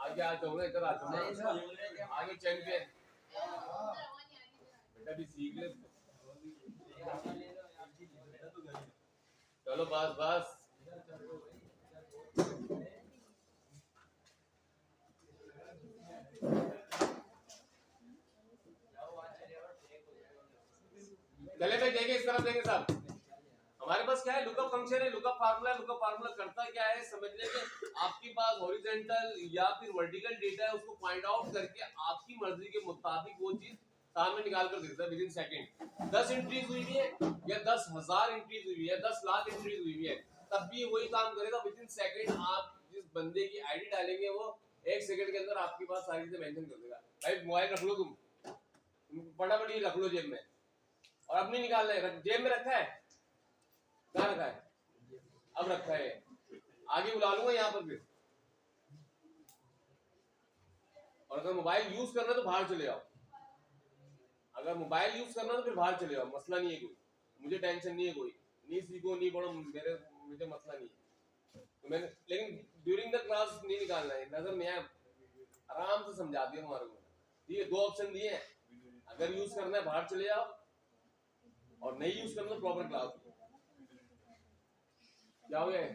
आगे आ जाओ ना, इधर आ जाओ ना, आगे चैंपियन बेटा भी सीख ले। चलो बस बस। चले भाई, देंगे इस तरफ, देंगे सब। हमारे पास क्या है, लुकअप फंक्शन है, लुकअप फार्मूला। लुकअप फार्मूला करता क्या है, समझने में आपके पास हॉरिजॉन्टल या फिर वर्टिकल डेटा है, उसको फाइंड आउट करके आपकी मर्जी के मुताबिक वो चीज सामने निकाल कर देता है विद इन सेकंड। 10 एंट्रीज हुई है या 10,000 एंट्रीज हुई है, 10 लाख एंट्रीज हुई है, तब भी वही काम करेगा विद इन सेकंड। आप जिस बंदे की आईडी डालेंगे वो 1 सेकंड के अंदर आपके पास सारी चीजें मेंशन कर देगा। भाई मोबाइल रख लो, तुम फटाफट ये रख लो जेब में, और अब नहीं निकालना है। जेब में रखा है, कहाँ रखा है, अब रखा है, आगे बुला लूंगा यहाँ पर फिर। और अगर मोबाइल यूज करना तो बाहर चले जाओ, अगर मोबाइल यूज करना तो फिर बाहर चले जाओ, मसला नहीं है कोई, मुझे टेंशन नहीं है कोई, नहीं सीखो नहीं पढ़ो, मुझे मसला नहीं है। तो मैंने लेकिन ड्यूरिंग द क्लास नहीं निकालना है, नजर में आराम से समझा दिया तुम्हारे को। ये 2 ऑप्शन दिए हैं, अगर यूज करना है बाहर चले जाओ, और नहीं यूज करना तो प्रॉपर क्लास। क्या हो गया,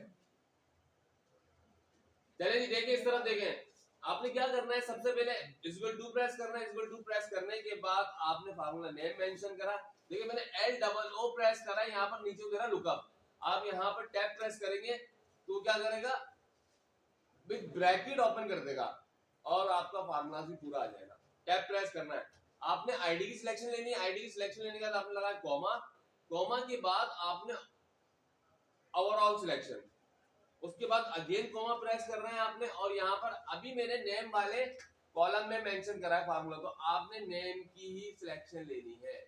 चले जी देखिए इस तरह देखें। आपने क्या करना है, सबसे पहले इक्वल टू प्रेस करना है। इक्वल टू प्रेस करने के बाद आपने फार्मूला नेम मेंशन करा। देखिए मैंने LOO प्रेस करा, यहाँ पर नीचे करा लुकअप। आप यहाँ पर टैब प्रेस करेंगे तो क्या करेगा, विद ब्रैकेट ओपन कर देगा और आपका फार्मूला भी पूरा आ जाएगा। टैब प्रेस करना है, आपने आईडी की सिलेक्शन लेनी है। आईडी की सिलेक्शन लेने के बाद आपने लगाया कॉमा, कॉमा के बाद आपने ओवरऑल सिलेक्शन, उसके बाद अगेन कॉमा प्रेस करना है आपने। और यहाँ पर अभी मैंने नेम वाले कॉलम में मेंशन करा है फार्मूला, तो आपने नेम की ही सिलेक्शन लेनी है।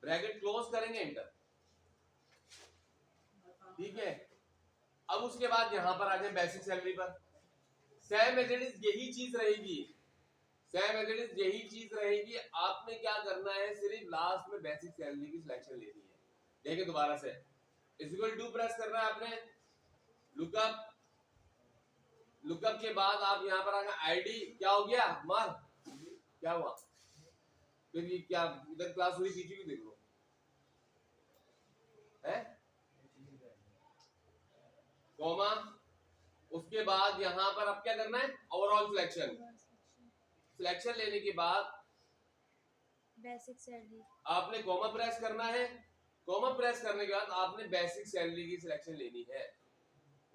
ब्रैकेट क्लोज करेंगे, एंटर, ठीक है। अब उसके बाद यहाँ पर आ जाए बेसिक सैलरी पर। सेम एज इट इज यही चीज रहेगी, सेम एज इट इज यही चीज रहेगी। आपने क्या करना है, सिर्फ लास्ट में बेसिक सैलरी की सिलेक्शन लेनी है। देखिए दोबारा से इक्वल टू प्रेस करना है आपने, लुकअप, लुकअप के बाद आप यहाँ पर आगे आईडी, क्या हो गया मार, क्या हुआ, फिर ये क्या इधर क्लास हुई, पीछे भी देख लो है, कॉमा, उसके बाद यहाँ पर अब क्या करना है, ओवरऑल सिलेक्शन। सिलेक्शन लेने के बाद बेसिक सैलरी, आपने कॉमा प्रेस करना है। कॉमा प्रेस करने के बाद आपने बेसिक सैलरी की सिलेक्शन लेनी है।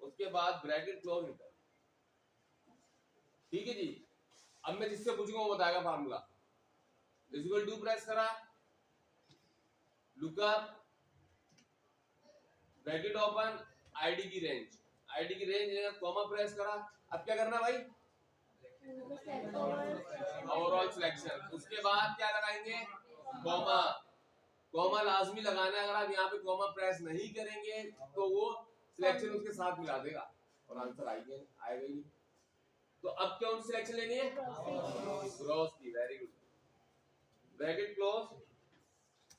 उसके बाद ब्रैकेट क्लोज, एंटर, ठीक है जी। अब मैं जिससे पूछूंगा वो बताएगा फार्मूला। इक्वल टू प्रेस करा, लुकअप, ब्रैकेट ओपन, आईडी की रेंज, आईडी की रेंज लेगा, कॉमा प्रेस करा। अब क्या करना भाई, ओवरऑल सिलेक्शन। उसके बाद क्या लगाएंगे, कॉमा, कॉमा लाजमी लगाना है। अगर आप यहाँ पे कॉमा प्रेस नहीं करेंगे तो वो सिलेक्शन उसके साथ मिला देगा और आंसर आएगा ही। तो अब कौन सिलेक्शन लेनी है, ग्रॉस की, very good, bracket close,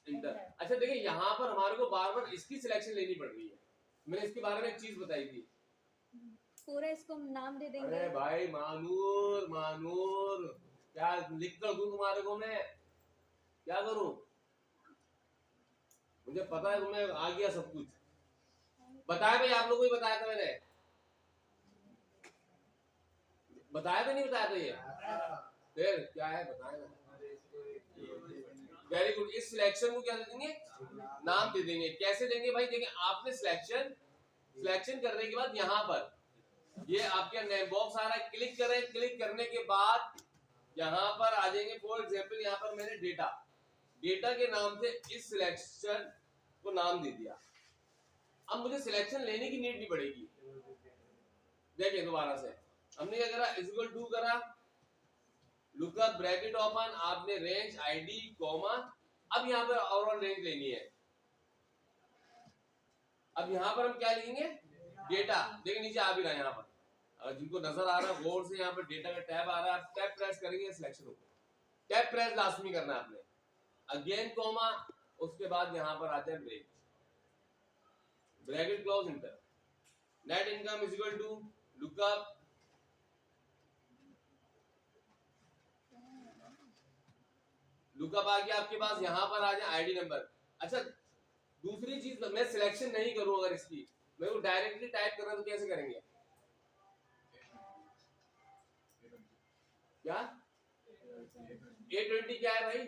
inter. अच्छा देखिए यहाँ पर हमारे को बार बार इसकी सिलेक्शन लेनी पड़ रही है, मैंने इसके बारे में एक चीज बताई थी। पूरा इसको नाम दे देंगे। अरे भाई मानूर, मानूर क्या लिख कर दूं तुम्हारे को, मैं क्या करूं, मुझे पता है तुम्हें आ गया सब कुछ। बताया भाई, आप लोगों को ही बताया था मैंने, बताया था नहीं बताया था ये, फिर क्या है बताया ना। वेरी गुड, इस सिलेक्शन को क्या दे देंगे, नाम दे देंगे। कैसे देंगे भाई, देखिए आपने सिलेक्शन करने के बाद यहाँ पर ये आपके नेम बॉक्स आ रहा है, क्लिक करें। क्लिक करने के बाद यहाँ पर आ जाएंगे, फॉर एग्जांपल यहाँ पर मैंने डेटा, डेटा के नाम से इस सिलेक्शन को नाम दे दिया। अब मुझे सिलेक्शन लेने की नीड नहीं पड़ेगी। देखिए दोबारा से हमने क्या करा, इक्वल टू करा, लुकअप, ब्रैकेट ओपन, आपने रेंज, आईडी, कॉमा। अब यहाँ पर ओवरऑल रेंज लेनी है। अब यहाँ पर हम क्या लिखेंगे, डेटा। देखिए नीचे आ भी रहा है यहाँ पर, अगर जिनको नजर आ रहा है गौर से, यहाँ पर डेटा का टैब आ रहा है, आप टैब प्रेस करेंगे सिलेक्शन होगा, टैब प्रेस लाजमी करना है आपने, अगेन कॉमा, उसके बाद यहाँ पर आते हैं range, bracket close, enter, net income is equal to lookup lookup आ गया आपके पास, यहां पर आ जाए आईडी नंबर। अच्छा दूसरी चीज मैं सिलेक्शन नहीं करूं, अगर इसकी मैं वो डायरेक्टली टाइप करना तो कैसे करेंगे? क्या A20 क्या है भाई?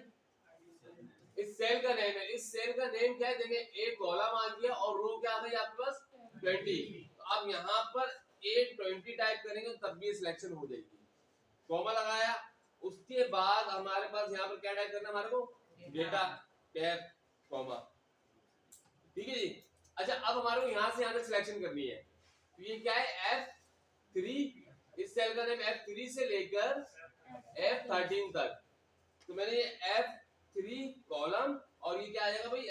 इस सेल का नेम है। इस सेल का नेम क्या है? देखिए एक कॉलम आ गया और रो क्या आ गई आपके पास 20। तो आप यहाँ पर A20 टाइप करेंगे तब भी सिलेक्शन हो जाएगी। कॉमा लगाया, उसके बाद हमारे पास यहाँ पर क्या टाइप करना है हमारे को? Data tab comma. ठीक है जी। अच्छा अब हमारे को यहाँ से यहाँ तक सिलेक्शन करनी है। तो ये क्या है? F3, इस सेल का नेम F3 से लेकर F13 तक। तो मैंने ये F3 कॉलम और ये क्या आ जाएगा भाई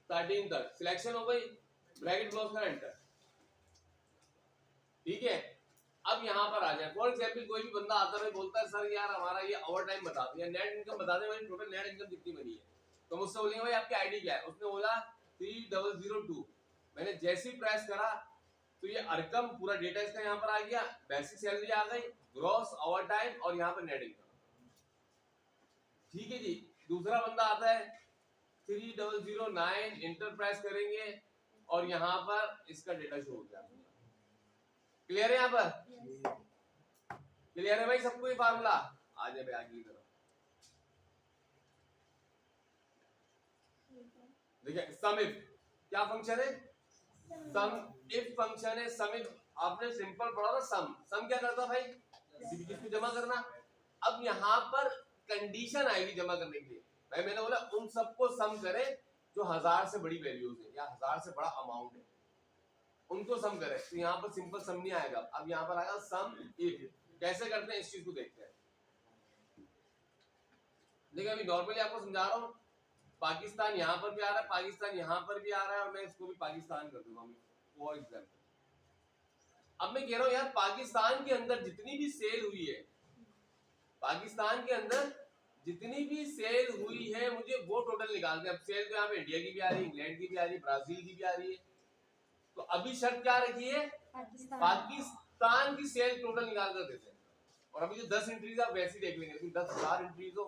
F13 तक सिलेक्शन हो गई। ब्रैकेट क्लोज कर एंटर। ठीक है अब यहाँ पर आ जाए। फॉर एग्जाम्पल कोई भी बंदा आता है बोलता है सर यार हमारा ये ओवर टाइम बता दो या नेट इनकम बता दे, भाई टोटल नेट इनकम कितनी बनी है। तो मुझसे बोलेंगे भाई आपकी आईडी क्या है? उसने बोला 3002। मैंने जैसे ही प्रेस करा तो ये अरकम पूरा डेटा इसका यहाँ पर आ गया, बेसिक सैलरी आ गई, ग्रॉस, ओवर टाइम और यहाँ पर नेट इनकम। ठीक है जी। दूसरा बंदा आता है 3009, इंटर प्रेस करेंगे और यहाँ पर इसका डेटा शो हो गया। क्लियर है यहाँ पर? क्लियर है भाई सबको ये फार्मूला? आ जाए भाई आगे की तरफ। देखिए सम इफ क्या फंक्शन है? सम इफ फंक्शन है। सम इफ आपने सिंपल पढ़ा था। सम क्या करता भाई? किसको जमा करना। अब यहाँ पर कंडीशन आएगी जमा करने के लिए। भाई मैंने बोला उन सबको सम करे जो 1000 से बड़ी वैल्यूज है या 1000 से बड़ा अमाउंट है, उनको सम करे। तो यहाँ पर सिंपल सम नहीं आएगा, अब यहाँ पर आएगा सम इफ। कैसे करते हैं इस चीज को देखते हैं। देखिए अभी नॉर्मली आपको समझा रहा हूँ। पाकिस्तान यहाँ पर भी आ रहा है, पाकिस्तान यहाँ पर भी आ रहा है और मैं इसको भी पाकिस्तान कर दूंगा फॉर एग्जाम्पल। अब मैं कह रहा हूँ यार पाकिस्तान के अंदर जितनी भी सेल हुई है, पाकिस्तान के अंदर जितनी भी सेल हुई है मुझे वो टोटल निकालते हैं। अब सेल तो यहाँ पे इंडिया की भी आ रही है, इंग्लैंड की भी आ रही है, ब्राजील की भी आ रही है। तो अभी शर्त क्या रखी है? पाकिस्तान की सेल टोटल निकाल कर देते हैं। और अभी जो 10 एंट्रीज आप वैसे देख लेंगे, लेकिन 10,000 एंट्रीज हो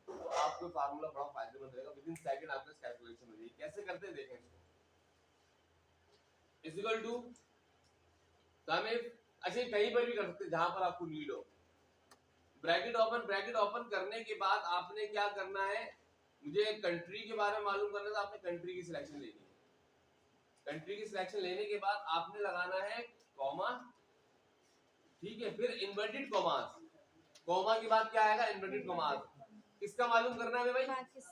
तो आपको फार्मूला बड़ा फायदेमंद रहेगा। विद इन सेकंड आपका कैलकुलेशन हो जाएगी। कैसे करते हैं देखें इसको। Is equal to sum if. अच्छा कहीं पर भी कर सकते हैं जहां पर आपको नीड हो। ब्रैकेट ओपन करने के बाद आपने क्या करना है? मुझे कंट्री के बारे में मालूम करना है तो आपने कंट्री की सिलेक्शन लेनी है। कंट्री की सिलेक्शन लेने के बाद आपने लगाना है कॉमा। ठीक है फिर इन्वर्टेड कॉमास। कॉमा के बाद क्या आएगा? Inverted commas. किसका मालूम करना है भाई?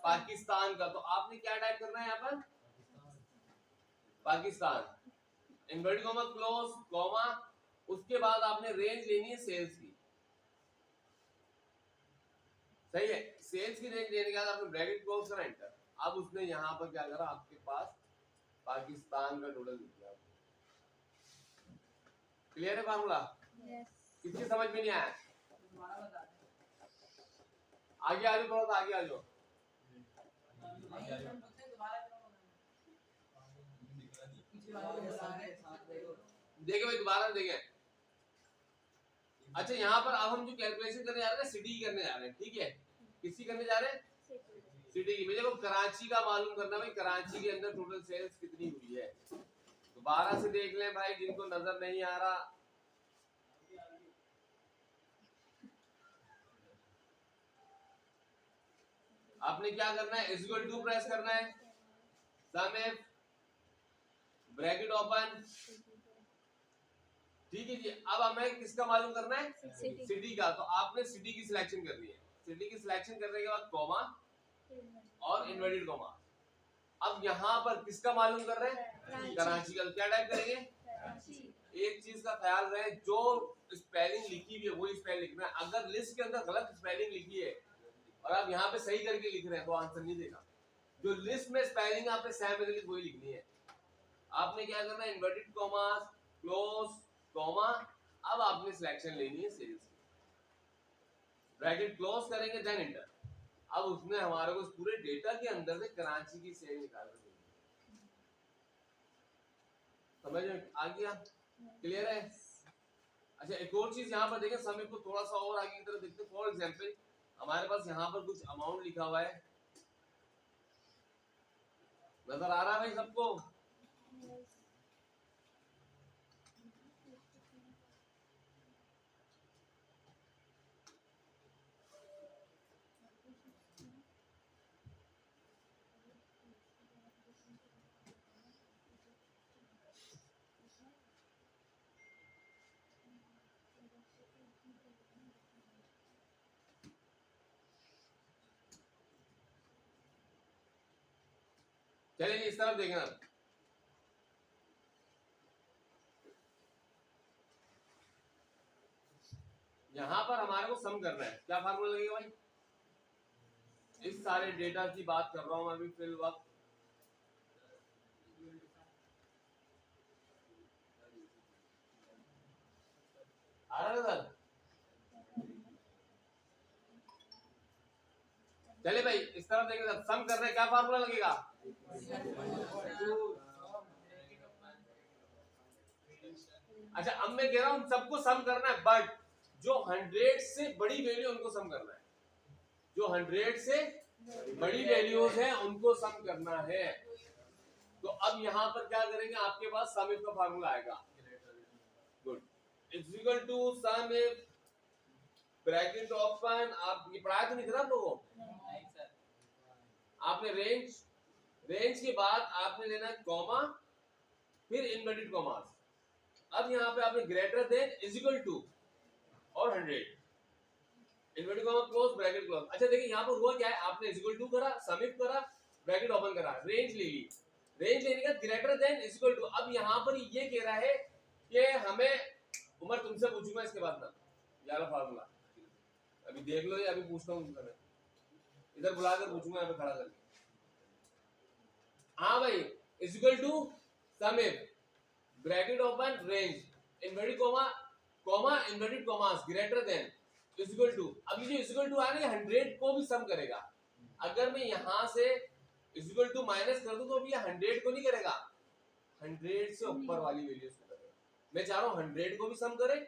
पाकिस्तान का। तो आपने क्या टाइप करना है यहाँ पर? Pakistan, inverted comma, close comma. उसके बाद आपने रेंज लेनी है सेल्स की। सही है। सेल्स की रेंज लेने के बाद आपने ब्रैकेट क्लोज करा एंटर। अब उसने यहाँ पर क्या करा? आपके पास पाकिस्तान का टोटल लिख दिया। क्लियर है फार्मूला? किसकी समझ में नहीं आया? आगे आ जाओ थोड़ा सा, आगे आ जाओ। देखिए भाई दोबारा देखें। अच्छा यहाँ पर अब हम जो कैलकुलेशन करने जा रहे हैं सिटी की करने जा रहे हैं। ठीक है किसकी करने जा रहे हैं? सिटी की। मुझे को कराची का मालूम करना भाई, कराची के अंदर टोटल सेल्स कितनी हुई है। दोबारा से देख लें भाई जिनको नजर नहीं आ रहा। आपने क्या करना है? इज इक्वल टू प्रेस करना है। सम इफ ब्रैकेट ओपन। ठीक है जी। अब हमें किसका मालूम करना है? सिटी का। तो आपने सिटी की सिलेक्शन करनी है। सिटी की सिलेक्शन करने के बाद कॉमा और इन्वर्टेड कॉमा। अब यहाँ पर किसका मालूम कर रहे हैं? कराची का। क्या टाइप करेंगे? एक चीज का ख्याल रहे, जो स्पेलिंग लिखी हुई है वही स्पेल लिखना है। अगर लिस्ट के अंदर गलत स्पेलिंग लिखी है और आप यहाँ पे सही करके लिख रहे हैं तो आंसर नहीं देगा। जो लिस्ट में स्पेलिंग आपने सेम लिखी वही लिखनी है। आपने क्या करना है? Inverted comma, close comma. अब आपने सिलेक्शन लेनी है सेल्स की। ब्रैकेट क्लोज करेंगे देन एंटर। अब उसने हमारे को पूरे डेटा के अंदर से कराची की सेल निकाल दी। समझ में आ गया? क्लियर है? अच्छा, एक और चीज यहाँ पर देखें, समय को थोड़ा सा और आगे की तरफ देखते हैं। फॉर एग्जाम्पल हमारे पास यहाँ पर कुछ अमाउंट लिखा हुआ है, नजर आ रहा है भाई सबको? चलिए इस तरफ देखना, यहाँ पर हमारे को सम करना है। क्या फार्मूला लगेगा भाई? इस सारे डेटा की बात कर रहा हूं मैं अभी फिल वक्त। आ रहा है सर? चलिए भाई इस तरफ देखिए, सम करना है, क्या फार्मूला लगेगा? अच्छा, अब मैं कह रहा हूं सबको सम करना है, बट जो 100 से बड़ी वैल्यू उनको सम करना है। जो 100 से बड़ी वैल्यूज है उनको सम करना है। तो अब यहाँ पर क्या करेंगे, आपके पास सम इफ का फार्मूला आएगा। Good, it's equal to sum if bracket open. आप ये पढ़ाया तो नहीं था आप लोगों को? आपने रेंज के बाद आपने लेना है कॉमा, फिर इनवर्टेड कॉमास। अब यहाँ पे आपने greater than is equal to और 100, inverted comma close bracket close. अच्छा देखिए यहाँ पर हुआ क्या है, आपने इज इक्वल टू करा, सम इफ करा, ब्रैकेट ओपन करा, रेंज ले ली। रेंज लेने का greater than is equal to. अब यहाँ पर ये कह रहा है कि हमें, उमर तुमसे पूछूंगा इसके बाद ना यार फार्मूला, अभी देख लो, ये अभी पूछता हूँ तुमसे, इधर बुलाकर पूछूंगा, यहाँ पे खड़ा करके। हाँ भाई, is equal to sum if bracket open range inverted comma comma inverted commas greater than is equal to. अब ये जो इज इक्वल टू आ रहा है 100 को भी सम करेगा। अगर मैं यहां से इज इक्वल टू माइनस कर दूं तो भी ये 100 को नहीं करेगा, 100 से ऊपर वाली वैल्यूज को करेगा। मैं चाह रहा हूं 100 को भी सम करे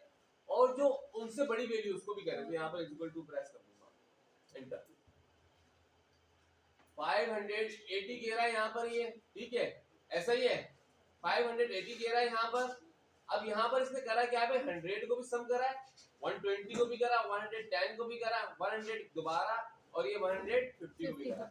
और जो उनसे बड़ी वैल्यू उसको भी करे। तो यहां पर इज इक्वल टू प्रेस कर दूंगा, एंटर। 580 कह रहा है यहाँ पर, ये ठीक है, ऐसा ही है, 580 कह रहा है यहाँ पर। अब यहाँ पर इसने करा क्या है, 100 को भी सम करा है, 120 को भी करा, 110 को भी करा, 100 दोबारा, और ये 150 को भी करा।